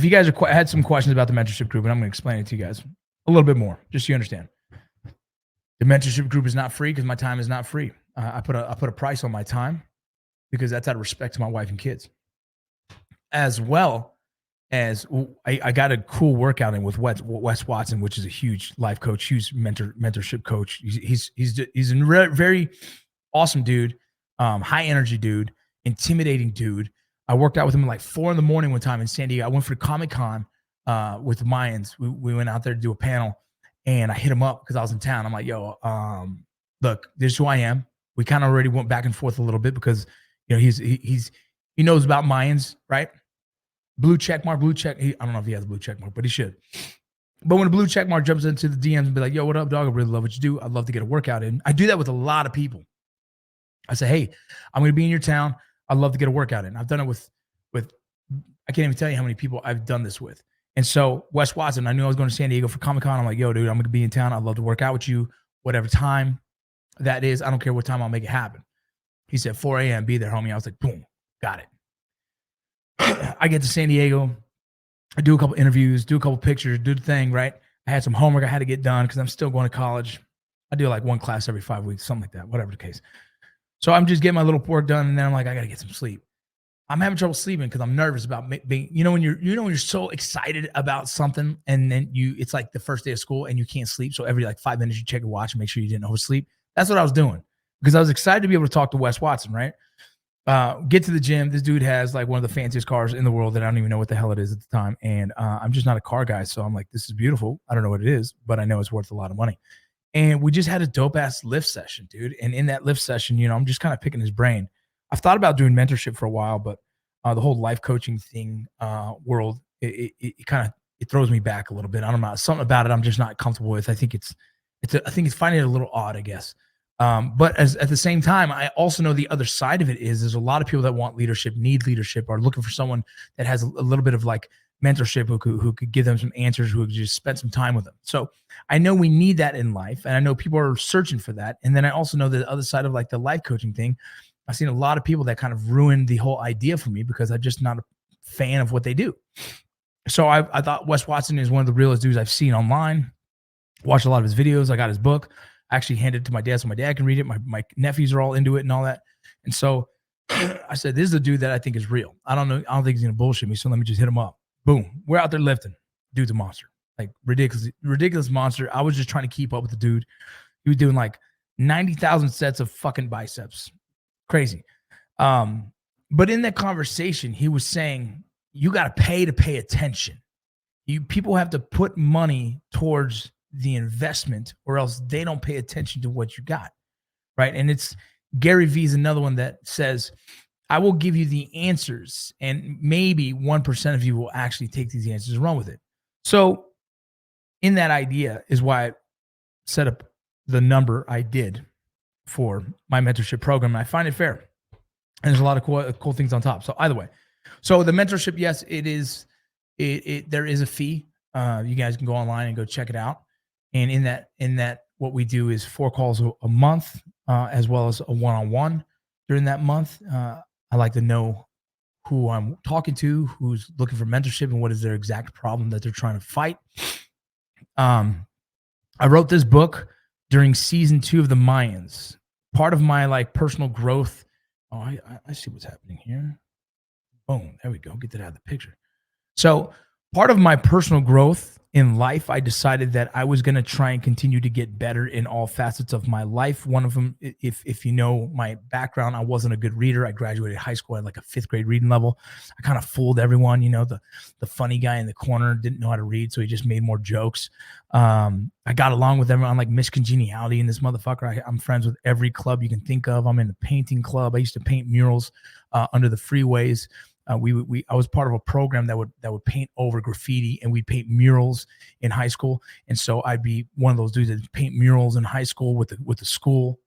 if you guys had some questions about the mentorship group, and I'm going to explain it to you guys a little bit more, just so you understand. The mentorship group is not free because my time is not free. I put a price on my time because that's out of respect to my wife and kids. As well as I got a cool workout in with Wes Watson, which is a huge life coach, huge mentorship coach. He's a very awesome dude, high energy dude, intimidating dude. I worked out with him at like 4 a.m. one time in San Diego. I went for Comic-Con with the Mayans. We went out there to do a panel, and I hit him up because I was in town. I'm like, yo, look, this is who I am. We kind of already went back and forth a little bit because, you know, he knows about Mayans, right? Blue check mark. I don't know if he has a blue check mark, but he should. But when a blue check mark jumps into the DMs and be like, yo, what up, dog? I really love what you do. I'd love to get a workout in. I do that with a lot of people. I say, hey, I'm going to be in your town. I'd love to get a workout in. I've done it with I can't even tell you how many people I've done this with. And so Wes Watson, I knew I was going to San Diego for Comic-Con. I'm like, yo, dude, I'm going to be in town. I'd love to work out with you, whatever time that is. I don't care what time, I'll make it happen. He said, 4 a.m., be there, homie. I was like, boom, got it. I get to San Diego. I do a couple interviews, do a couple pictures, do the thing, right? I had some homework I had to get done because I'm still going to college. I do like one class every 5 weeks, something like that, whatever the case. So I'm just getting my little work done, and then I'm like, I got to get some sleep. I'm having trouble sleeping because I'm nervous about being, when you're so excited about something, and then it's like the first day of school and you can't sleep. So every like 5 minutes you check your watch and make sure you didn't oversleep. That's what I was doing because I was excited to be able to talk to Wes Watson, right? Get to the gym. This dude has like one of the fanciest cars in the world that I don't even know what the hell it is at the time. And I'm just not a car guy. So I'm like, this is beautiful. I don't know what it is, but I know it's worth a lot of money. And we just had a dope ass lift session, dude. And in that lift session, I'm just kind of picking his brain. I've thought about doing mentorship for a while, but the whole life coaching thing world, it kind of throws me back a little bit. I don't know, something about it I'm just not comfortable with. I think it's finding it a little odd, I guess. But at the same time, I also know the other side of it is there's a lot of people that want leadership, need leadership, are looking for someone that has a little bit of like mentorship who could give them some answers, who could just spend some time with them. So I know we need that in life, and I know people are searching for that. And then I also know the other side of like the life coaching thing. I've seen a lot of people that kind of ruined the whole idea for me because I'm just not a fan of what they do. So I thought Wes Watson is one of the realest dudes I've seen online. Watched a lot of his videos. I got his book. I actually handed it to my dad so my dad can read it. My nephews are all into it and all that. And so I said, this is a dude that I think is real. I don't know. I don't think he's going to bullshit me. So let me just hit him up. Boom. We're out there lifting. Dude's a monster. Like ridiculous monster. I was just trying to keep up with the dude. He was doing like 90,000 sets of fucking biceps. Crazy. But in that conversation, he was saying, you got to pay attention. People have to put money towards the investment or else they don't pay attention to what you got. Right. And it's Gary Vee's another one that says, I will give you the answers and maybe 1% of you will actually take these answers and run with it. So in that idea is why I set up the number I did for my mentorship program. And I find it fair. And there's a lot of cool things on top. So either way, so the mentorship, yes, it is. There is a fee. You guys can go online and go check it out. And in that, what we do is 4 calls a month, as well as a one-on-one during that month. I like to know who I'm talking to, who's looking for mentorship, and what is their exact problem that they're trying to fight. I wrote this book during season 2 of the Mayans. Part of my like personal growth. Oh, I see what's happening here. Boom, there we go. Get that out of the picture. So part of my personal growth in life, I decided that I was going to try and continue to get better in all facets of my life. One of them, if you know my background, I wasn't a good reader. I graduated high school at like a 5th grade reading level. I kind of fooled everyone. The funny guy in the corner didn't know how to read, so he just made more jokes. I got along with everyone like Miss Congeniality and this motherfucker. I'm friends with every club you can think of. I'm in the painting club. I used to paint murals under the freeways. I was part of a program that would paint over graffiti, and we'd paint murals in high school. And so I'd be one of those dudes that paint murals in high school with the school.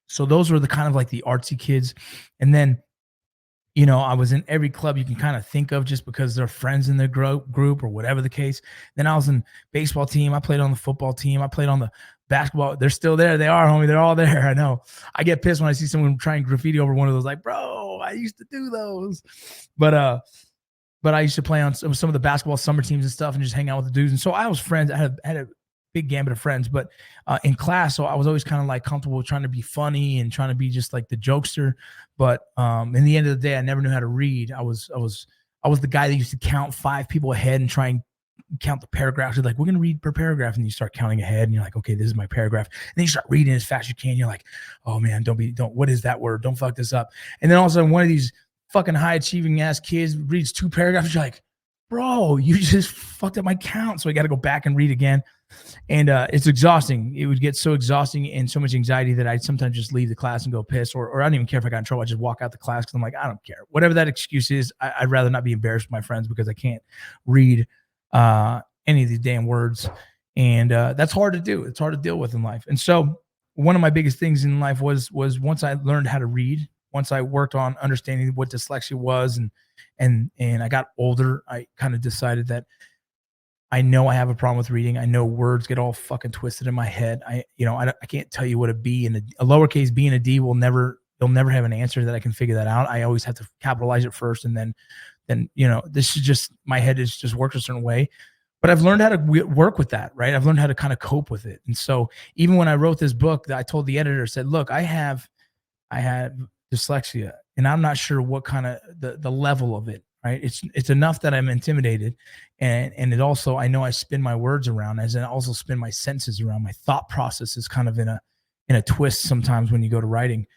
So those were the kind of like the artsy kids. And then, I was in every club you can kind of think of just because they're friends in their group or whatever the case. Then I was in baseball team. I played on the football team. I played on the basketball. They're still there. They are, homie. They're all there. I know. I get pissed when I see someone trying graffiti over one of those, like, bro, I used to do those. But but I used to play on some of the basketball summer teams and stuff and just hang out with the dudes. And so I was friends. I had a big gambit of friends, but in class, so I was always kind of like comfortable trying to be funny and trying to be just like the jokester. But in the end of the day, I never knew how to read. I was the guy that used to count 5 people ahead and try and count the paragraphs. You're like, we're going to read per paragraph. And you start counting ahead and you're like, okay, this is my paragraph. And then you start reading as fast as you can. You're like, oh man, what is that word? Don't fuck this up. And then all of a sudden one of these fucking high achieving ass kids reads 2 paragraphs. You're like, bro, you just fucked up my count. So I got to go back and read again. And it's exhausting. It would get so exhausting and so much anxiety that I'd sometimes just leave the class and go piss, or I don't even care if I got in trouble. I just walk out the class because I'm like, I don't care. Whatever that excuse is, I'd rather not be embarrassed with my friends because I can't read any of these damn words. And that's hard to do. It's hard to deal with in life. And so one of my biggest things in life was once I learned how to read, once I worked on understanding what dyslexia was, and I got older, I kind of decided that I know I have a problem with reading. I know words get all fucking twisted in my head. I can't tell you what a B and a lowercase b and a D they'll never have an answer that I can figure that out. I always have to capitalize it first, and then this is just, my head is just worked a certain way. But I've learned how to work with that, right? I've learned how to kind of cope with it. And so even when I wrote this book, I told the editor, said, look, I have dyslexia, and I'm not sure what kind of the level of it, right? It's enough that I'm intimidated, and it also, I know I spin my words around, as I also spin my senses around. My thought process is kind of in a twist sometimes when you go to writing.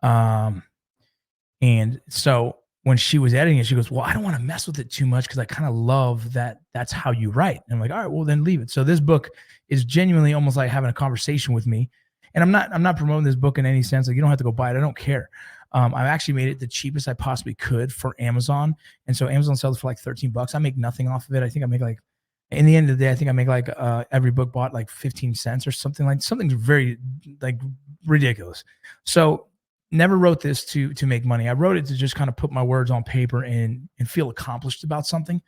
And so when she was editing it, she goes, well, I don't want to mess with it too much because I kind of love that that's how you write. And I'm like, all right, well then leave it. So this book is genuinely almost like having a conversation with me. And I'm not promoting this book in any sense. Like, you don't have to go buy it. I don't care. I've actually made it the cheapest I possibly could for Amazon. And so Amazon sells for like $13. I make nothing off of it. I think I make like, in the end of the day, I think I make like every book bought like 15 cents or something very like ridiculous. So never wrote this to make money. I wrote it to just kind of put my words on paper and feel accomplished about something.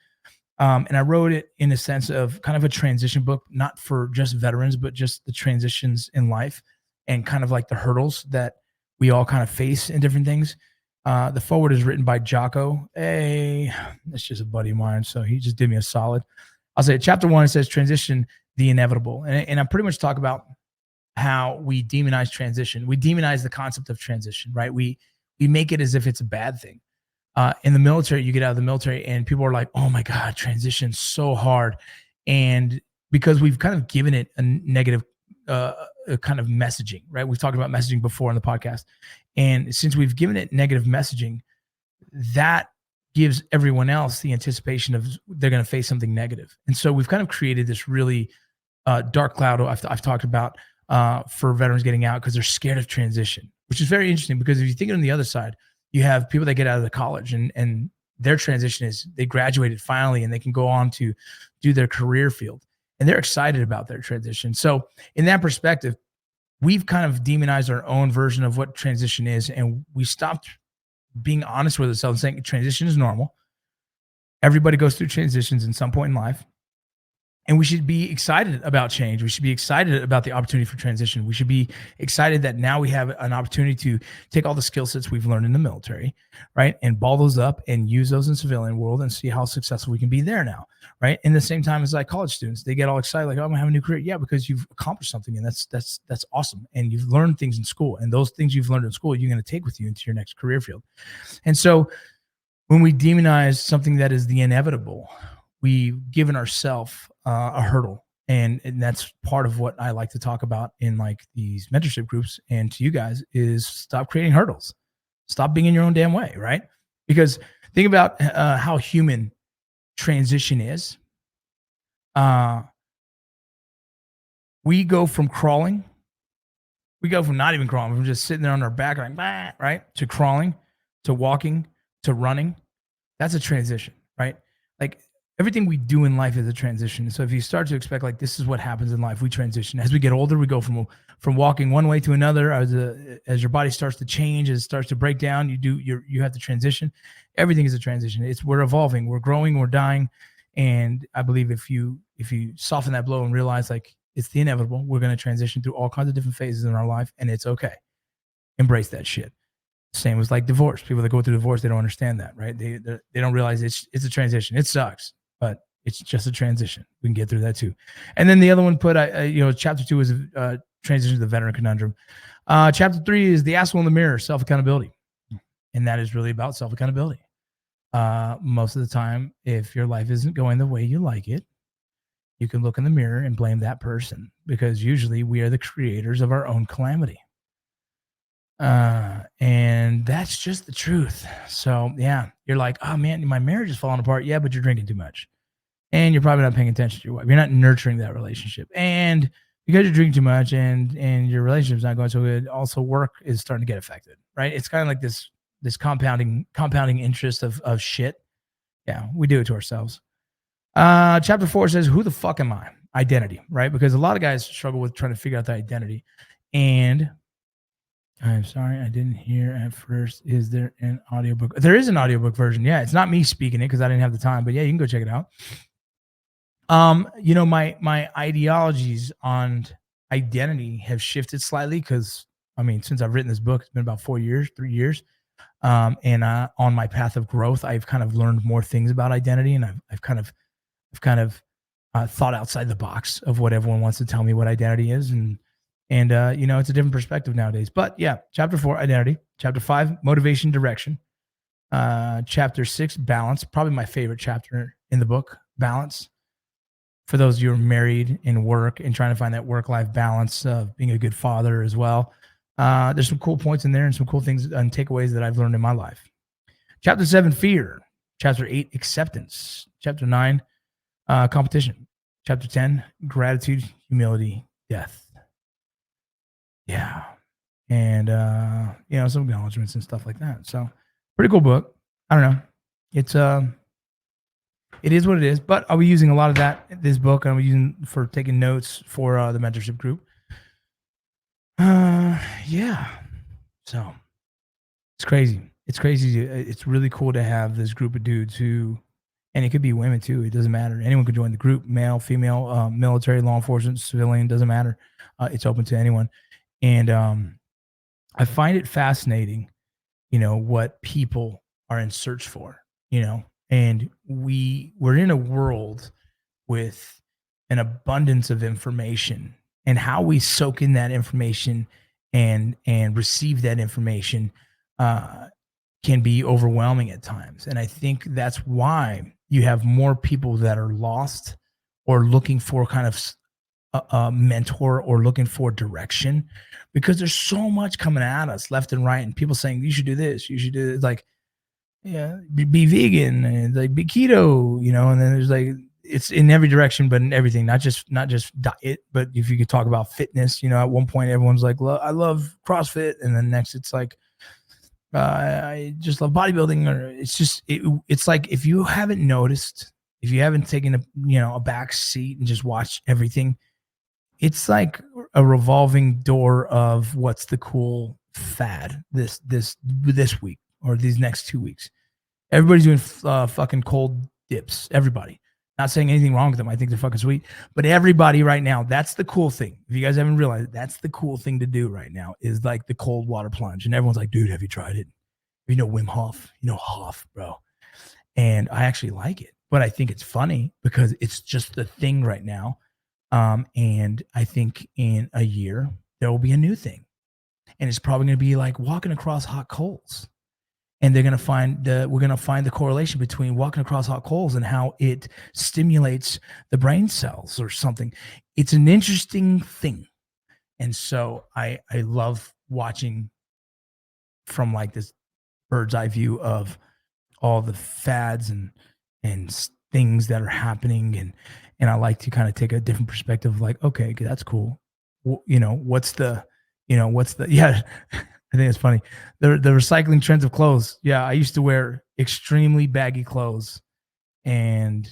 And I wrote it in a sense of kind of a transition book, not for just veterans, but just the transitions in life and kind of like the hurdles that we all kind of face in different things. The forward is written by Rocco. Hey, that's just a buddy of mine. So he just did me a solid. I'll say chapter 1, it says transition, the inevitable. And I pretty much talk about how we demonize transition. We demonize the concept of transition, right? We make it as if it's a bad thing. In the military, you get out of the military and people are like, oh my God, transition's so hard. And because we've kind of given it a negative kind of messaging, right? We've talked about messaging before in the podcast. And since we've given it negative messaging, that gives everyone else the anticipation of they're going to face something negative. And so we've kind of created this really dark cloud I've talked about for veterans getting out because they're scared of transition, which is very interesting because if you think on the other side, you have people that get out of the college and their transition is they graduated finally and they can go on to do their career field and they're excited about their transition. So in that perspective, we've kind of demonized our own version of what transition is, and we stopped being honest with ourselves and saying transition is normal. Everybody goes through transitions in some point in life. And we should be excited about change. We should be excited about the opportunity for transition. We should be excited that now we have an opportunity to take all the skill sets we've learned in the military, right, and ball those up and use those in civilian world and see how successful we can be there now, right? In the same time as like college students, they get all excited, like, oh, I'm gonna have a new career. Yeah, because you've accomplished something, and that's awesome. And you've learned things in school, and those things you've learned in school, you're gonna take with you into your next career field. And so when we demonize something that is the inevitable, we've given ourselves a hurdle. And that's part of what I like to talk about in like these mentorship groups and to you guys is stop creating hurdles. Stop being in your own damn way, right? Because think about how human transition is. We go from crawling. We go from not even crawling, from just sitting there on our back like, bah, right, to crawling, to walking, to running. That's a transition, right? Like everything we do in life is a transition. So if you start to expect like this is what happens in life, we transition. As we get older, we go from walking one way to another. As your body starts to change, as it starts to break down, you have to transition. Everything is a transition. We're evolving, we're growing, we're dying. And I believe if you soften that blow and realize like it's the inevitable, we're going to transition through all kinds of different phases in our life, and it's okay. Embrace that shit. Same with like divorce. People that go through divorce, they don't understand that, right? They don't realize it's a transition. It sucks, but it's just a transition. We can get through that too. And then the other one put, chapter 2 is transition to the veteran conundrum. Chapter 3 is the asshole in the mirror, self accountability, and that is really about self accountability. Most of the time, if your life isn't going the way you like it, you can look in the mirror and blame that person, because usually we are the creators of our own calamity. And that's just the truth. So yeah, you're like, oh man, my marriage is falling apart. Yeah, but you're drinking too much, and you're probably not paying attention to your wife. You're not nurturing that relationship, and because you're drinking too much and your relationship's not going so good, also work is starting to get affected, right? It's kind of like this compounding interest of shit. Yeah, we do it to ourselves. Chapter 4 says, who the fuck am I? Identity, right? Because a lot of guys struggle with trying to figure out their identity. And I'm sorry, I didn't hear at first. Is there an audiobook? There is an audiobook version. Yeah, it's not me speaking it because I didn't have the time, but yeah, you can go check it out. My ideologies on identity have shifted slightly because since I've written this book, it's been about 3 years. And on my path of growth, I've kind of learned more things about identity, and I've kind of thought outside the box of what everyone wants to tell me what identity is, and it's a different perspective nowadays. But yeah, chapter 4, identity. Chapter 5, motivation, direction. Chapter 6, balance. Probably my favorite chapter in the book, balance. For those of you who are married and work and trying to find that work-life balance of being a good father as well. There's some cool points in there and some cool things and takeaways that I've learned in my life. Chapter 7, fear. Chapter 8, acceptance. Chapter 9, competition. Chapter 10, gratitude, humility, death. Yeah. And, some acknowledgments and stuff like that. So pretty cool book. I don't know. It is what it is, but I'll be using a lot of this book I'll be using for taking notes for the mentorship group. Yeah. So it's crazy. It's crazy. It's really cool to have this group of dudes who, and it could be women too. It doesn't matter. Anyone could join the group, male, female, military, law enforcement, civilian, doesn't matter. It's open to anyone. And I find it fascinating, what people are in search for, and we're in a world with an abundance of information, and how we soak in that information and receive that information can be overwhelming at times. And I think that's why you have more people that are lost or looking for kind of a mentor or looking for direction, because there's so much coming at us left and right, and people saying you should do this, you should do this, like, yeah, be vegan and like be keto, and then there's like, it's in every direction, but in everything, not just diet, but if you could talk about fitness, at one point everyone's like, I love CrossFit, and then next it's like, I just love bodybuilding, or it's like, if you haven't noticed, if you haven't taken a back seat and just watched everything, it's like a revolving door of what's the cool fad this week or these next 2 weeks. Everybody's doing fucking cold dips. Everybody. Not saying anything wrong with them. I think they're fucking sweet. But everybody right now, that's the cool thing. If you guys haven't realized, that's the cool thing to do right now, is like the cold water plunge. And everyone's like, dude, have you tried it? Wim Hof? Hof, bro. And I actually like it. But I think it's funny because it's just the thing right now. And I think in a year, there will be a new thing. And it's probably going to be like walking across hot coals. And we're going to find the correlation between walking across hot coals and how it stimulates the brain cells or something. It's an interesting thing. And so I love watching from like this bird's eye view of all the fads and things that are happening. And I like to kind of take a different perspective, like, okay, that's cool. What's the yeah. I think it's funny. The recycling trends of clothes. Yeah, I used to wear extremely baggy clothes, and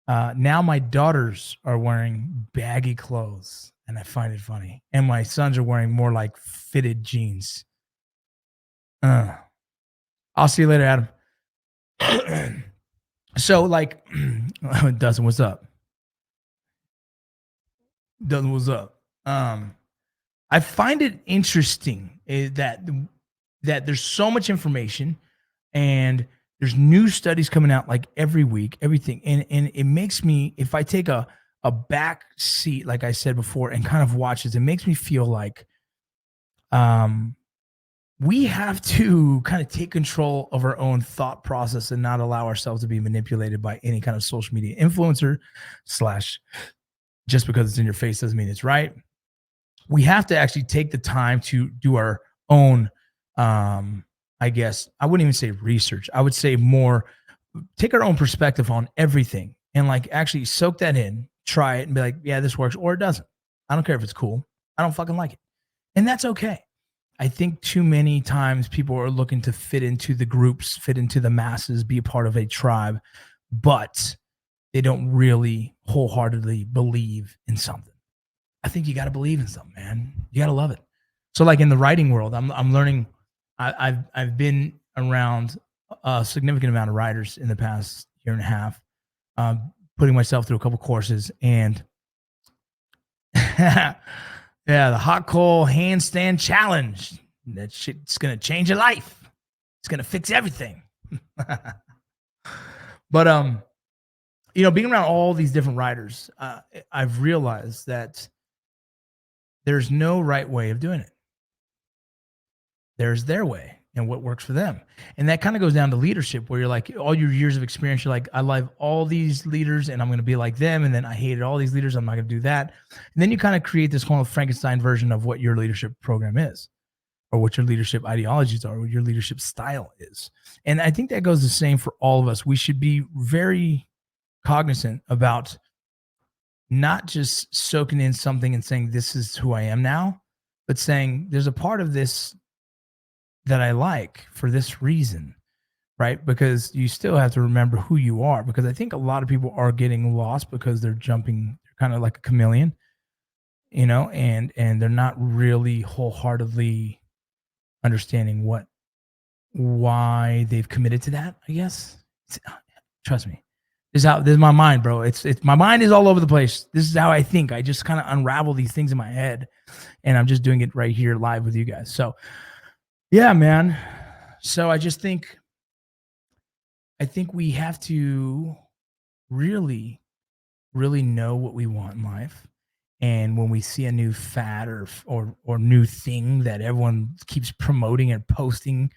now my daughters are wearing baggy clothes, and I find it funny. And my sons are wearing more like fitted jeans. I'll see you later, Adam. So, like, Dustin, what's up? Dustin, what's up? I find it interesting that that there's so much information and there's new studies coming out like every week, everything. And it makes me, if I take a back seat, like I said before, and kind of watch this, it makes me feel like um we have to kind of take control of our own thought process and not allow ourselves to be manipulated by any kind of social media influencer slash just because it's in your face doesn't mean it's right. We have to actually take the time to do our own I guess I wouldn't even say research. I would say more take our own perspective on everything and like actually soak that in, try it and be like, yeah, this works or it doesn't. I don't care if it's cool. I don't fucking like it. And that's okay. I think too many times people are looking to fit into the groups, fit into the masses, be a part of a tribe, but they don't really wholeheartedly believe in something. I think you got to believe in something, man. You got to love it. So, like in the writing world, I'm learning. I've been around a significant amount of writers in the past year and a half, putting myself through a couple courses, and yeah, the hot coal handstand challenge. That shit's gonna change your life. It's gonna fix everything. But being around all these different writers, I've realized that there's no right way of doing it. There's their way and what works for them. And that kind of goes down to leadership where you're like all your years of experience, you're like, I love all these leaders and I'm going to be like them. And then I hated all these leaders. I'm not going to do that. And then you kind of create this whole Frankenstein version of what your leadership program is or what your leadership ideologies are, what your leadership style is. And I think that goes the same for all of us. We should be very cognizant about not just soaking in something and saying, this is who I am now, but saying there's a part of this that I like for this reason, right? Because you still have to remember who you are. Because I think a lot of people are getting lost because they're jumping, they're kind of like a chameleon, and they're not really wholeheartedly understanding why they've committed to that. I guess. Trust me, this is my mind, bro. It's my mind is all over the place. This is how I think. I just kind of unravel these things in my head, and I'm just doing it right here live with you guys. So. Yeah, man. So I think we have to really, really know what we want in life. And when we see a new fad or new thing that everyone keeps promoting and posting,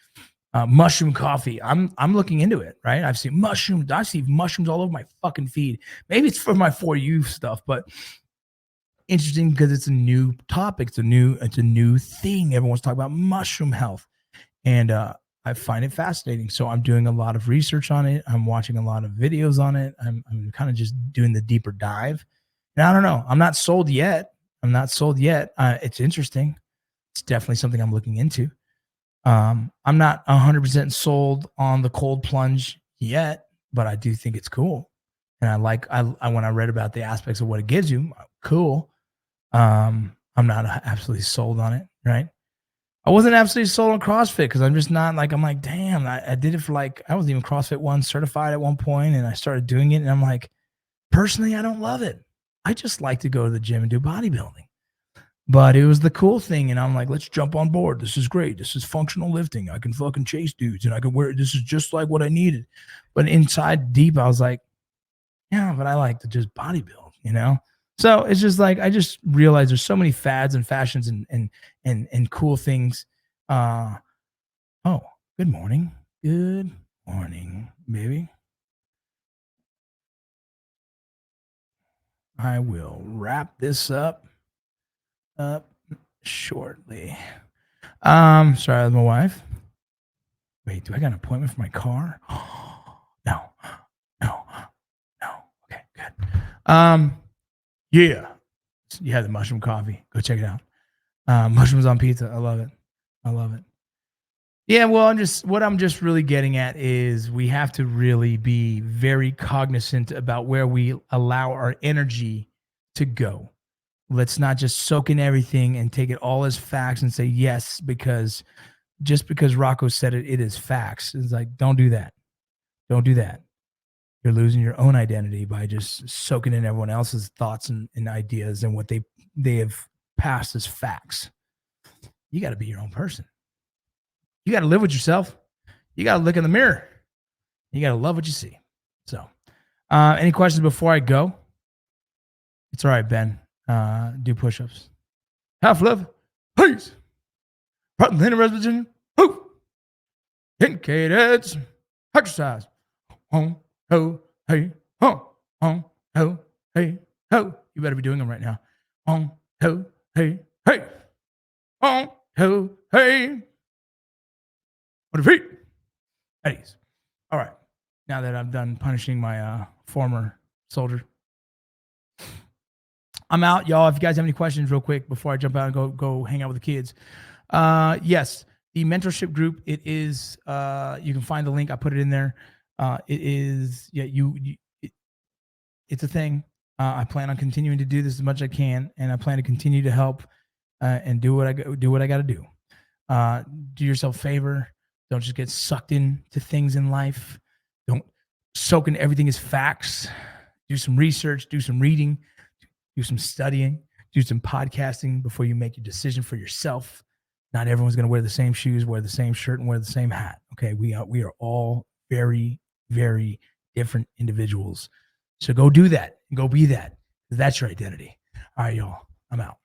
mushroom coffee, I'm looking into it, right? I see mushrooms all over my fucking feed. Maybe it's for my For You stuff, but interesting because it's a new topic. It's a new thing. Everyone's talking about mushroom health. And I find it fascinating. So I'm doing a lot of research on it. I'm watching a lot of videos on it. I'm kind of just doing the deeper dive. And I don't know. I'm not sold yet. It's interesting. It's definitely something I'm looking into. I'm not 100% sold on the cold plunge yet, but I do think it's cool. And I when I read about the aspects of what it gives you, cool. I'm not absolutely sold on it, right? I wasn't absolutely sold on CrossFit because I'm just not like, I'm like, damn, I did it for like, I wasn't even CrossFit One certified at one point, and I started doing it. And I'm like, personally, I don't love it. I just like to go to the gym and do bodybuilding. But it was the cool thing. And I'm like, let's jump on board. This is great. This is functional lifting. I can fucking chase dudes and I can wear, this is just like what I needed. But inside deep, I was like, yeah, but I like to just bodybuild. So it's just like I just realized there's so many fads and fashions and cool things. Oh, good morning. Good morning, baby. I will wrap this up shortly. Sorry, that's my wife. Wait, do I got an appointment for my car? No. Okay, good. Yeah. You had the mushroom coffee. Go check it out. Mushrooms on pizza. I love it. Yeah, well, what I'm just really getting at is we have to really be very cognizant about where we allow our energy to go. Let's not just soak in everything and take it all as facts and say yes, because just because Rocco said it, it is facts. It's like, don't do that. Don't do that. You're losing your own identity by just soaking in everyone else's thoughts and ideas and what they have passed as facts. You got to be your own person. You got to live with yourself. You got to look in the mirror. You got to love what you see. So, any questions before I go? It's all right, Ben. Do push-ups. Half love. Peace. Portland, West Virginia. Who? Indicated. Exercise. Home. Ho. Hey. Home. Home. Ho. Hey. Ho. You better be doing them right now. Home. Ho. Hey. Hey. Home. Ho. Hey. What feet? Eddie's. All right. Now that I'm done punishing my former soldier, I'm out, y'all. If you guys have any questions, real quick, before I jump out and go hang out with the kids. Yes, the mentorship group. It is. You can find the link. I put it in there. It is. Yeah, it's a thing. I plan on continuing to do this as much as I can, and I plan to continue to help and do what I got to do. Do yourself a favor. Don't just get sucked into things in life. Don't soak in everything as facts. Do some research, do some reading, do some studying, do some podcasting before you make your decision for yourself. Not everyone's going to wear the same shoes, wear the same shirt, and wear the same hat. Okay, we are all very, very different individuals. So go do that and go be that. That's your identity. All right, y'all. I'm out.